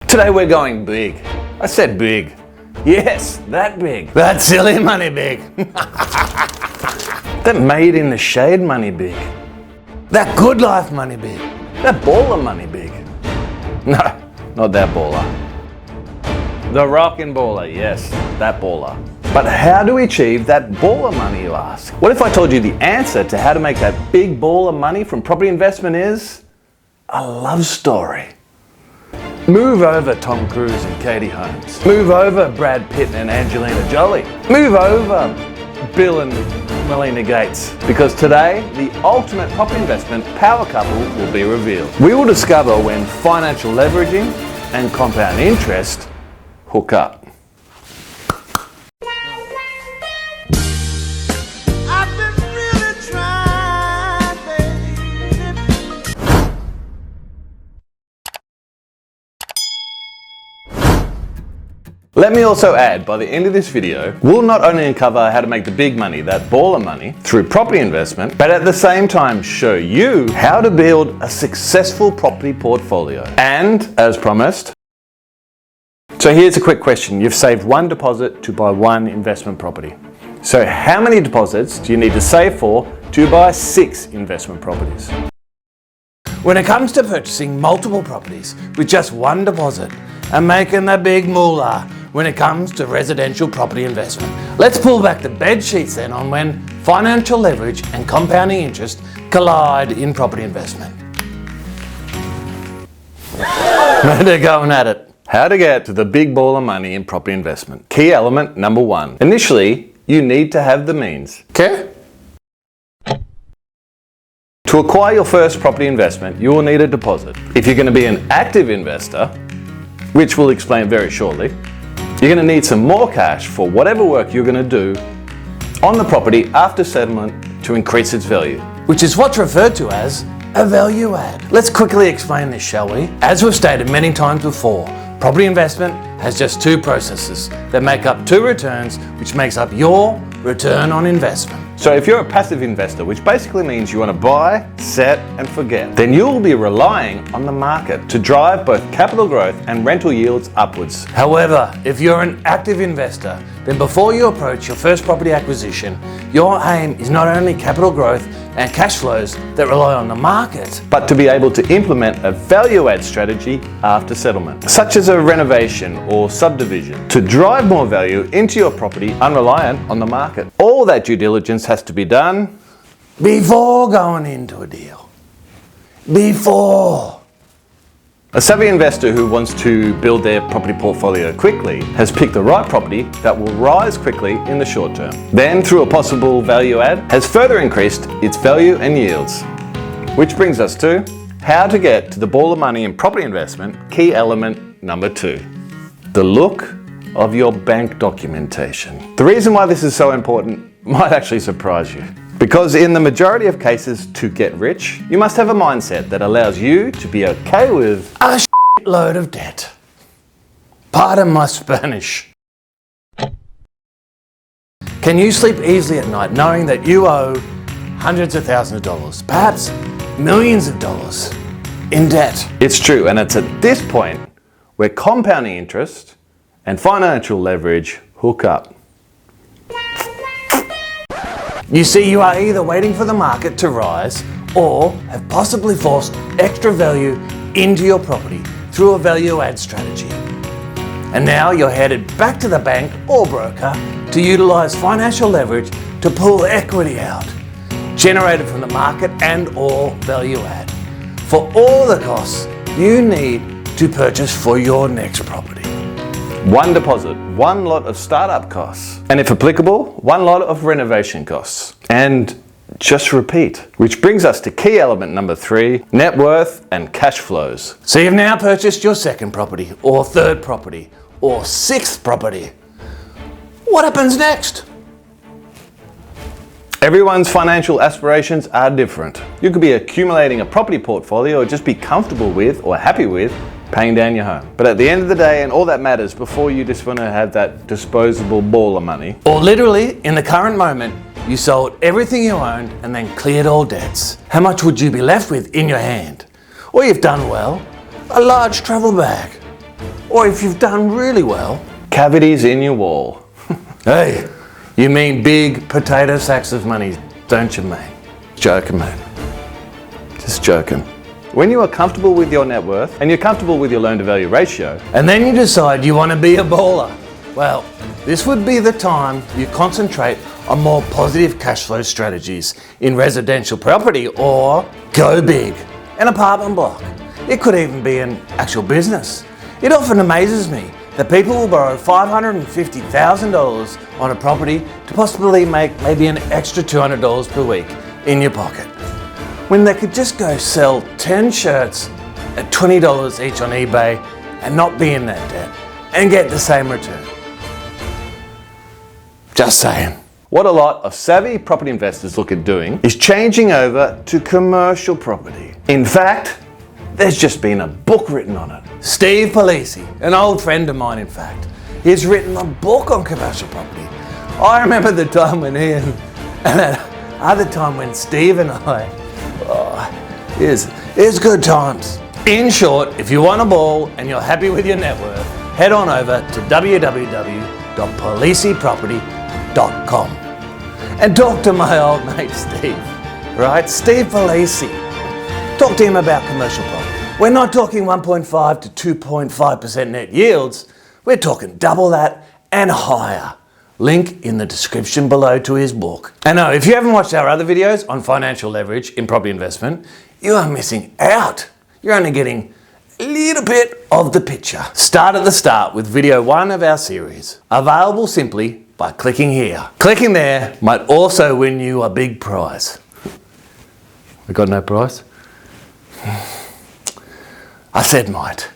Today we're going big. I said big. Yes, that big. That silly money big. That made in the shade money big. That good life money big. That baller money big. No, not that baller. The rockin' baller, yes, that baller. But how do we achieve that baller money, you ask? What if I told you the answer to how to make that big baller money from property investment is a love story? Move over Tom Cruise and Katie Holmes. Move over Brad Pitt and Angelina Jolie. Move over Bill and Melinda Gates. Because today, the ultimate property investment power couple will be revealed. We will discover when financial leveraging and compound interest hook up. Let me also add, by the end of this video, we'll not only uncover how to make the big money, that baller money, through property investment, but at the same time show you how to build a successful property portfolio. And, as promised, so here's a quick question. You've saved one deposit to buy one investment property. So how many deposits do you need to save for to buy 6 investment properties? When it comes to purchasing multiple properties with just one deposit and making the big moolah when it comes to residential property investment, let's pull back the bed sheets then on when financial leverage and compounding interest collide in property investment. They're going at it. How to get to the big ball of money in property investment. Key element number 1. Initially, you need to have the means. Okay? To acquire your first property investment, you will need a deposit. If you're going to be an active investor, which we'll explain very shortly, you're going to need some more cash for whatever work you're going to do on the property after settlement to increase its value, which is what's referred to as a value add. Let's quickly explain this, shall we? As we've stated many times before, property investment has just 2 processes that make up 2 returns, which makes up your return on investment. So if you're a passive investor, which basically means you want to buy, set and forget, then you'll be relying on the market to drive both capital growth and rental yields upwards. However, if you're an active investor, then before you approach your first property acquisition, your aim is not only capital growth and cash flows that rely on the market, but to be able to implement a value add strategy after settlement, such as a renovation or subdivision, to drive more value into your property unreliant on the market. All that due diligence has to be done before going into a deal. Before. A savvy investor who wants to build their property portfolio quickly has picked the right property that will rise quickly in the short term. Then, through a possible value add, has further increased its value and yields. Which brings us to how to get to the ball of money in property investment, key element number 2. The look of your bank documentation. The reason why this is so important might actually surprise you. Because in the majority of cases to get rich, you must have a mindset that allows you to be okay with a load of debt. Pardon my Spanish. Can you sleep easily at night knowing that you owe hundreds of thousands of dollars, perhaps millions of dollars in debt? It's true, and it's at this point where compounding interest and financial leverage hook up. You see, you are either waiting for the market to rise or have possibly forced extra value into your property through a value add strategy. And now you're headed back to the bank or broker to utilize financial leverage to pull equity out, generated from the market and or value add, for all the costs you need to purchase for your next property. 1 deposit, 1 lot of startup costs, and if applicable, 1 lot of renovation costs. And just repeat. Which brings us to key element number 3, net worth and cash flows. So you've now purchased your second property, or third property, or 6th property. What happens next? Everyone's financial aspirations are different. You could be accumulating a property portfolio or just be comfortable with or happy with paying down your home. But at the end of the day, and all that matters before you just want to have that disposable ball of money, or literally in the current moment, you sold everything you owned and then cleared all debts. How much would you be left with in your hand? Or you've done well, a large travel bag. Or if you've done really well, cavities in your wall. hey, you mean big potato sacks of money, don't you, mate? Joking, mate. Just joking. When you are comfortable with your net worth and you're comfortable with your loan to value ratio, And then you decide you want to be a baller. Well, this would be the time you concentrate on more positive cash flow strategies in residential property, or go big, an apartment block. It could even be an actual business. It often amazes me that people will borrow $550,000 on a property to possibly make maybe an extra $200 per week in your pocket, when they could just go sell 10 shirts at $20 each on eBay and not be in that debt and get the same return. Just saying. what a lot of savvy property investors look at doing is changing over to commercial property. In fact, there's just been a book written on it. Steve Polisi, an old friend of mine in fact, he's written a book on commercial property. I remember the time when he and that other time when Steve and I, it's good times. In short, if you want a ball and you're happy with your net worth, head on over to www.polisiproperty.com and talk to my old mate Steve, right? Steve Polisi. Talk to him about commercial property. We're not talking 1.5 to 2.5% net yields. We're talking double that and higher. Link in the description below to his book. And no, if you haven't watched our other videos on financial leverage in property investment, you are missing out. You're only getting a little bit of the picture. Start at the start with video 1 of our series, available simply by clicking here. Clicking there might also win you a big prize. We got no prize? I said might.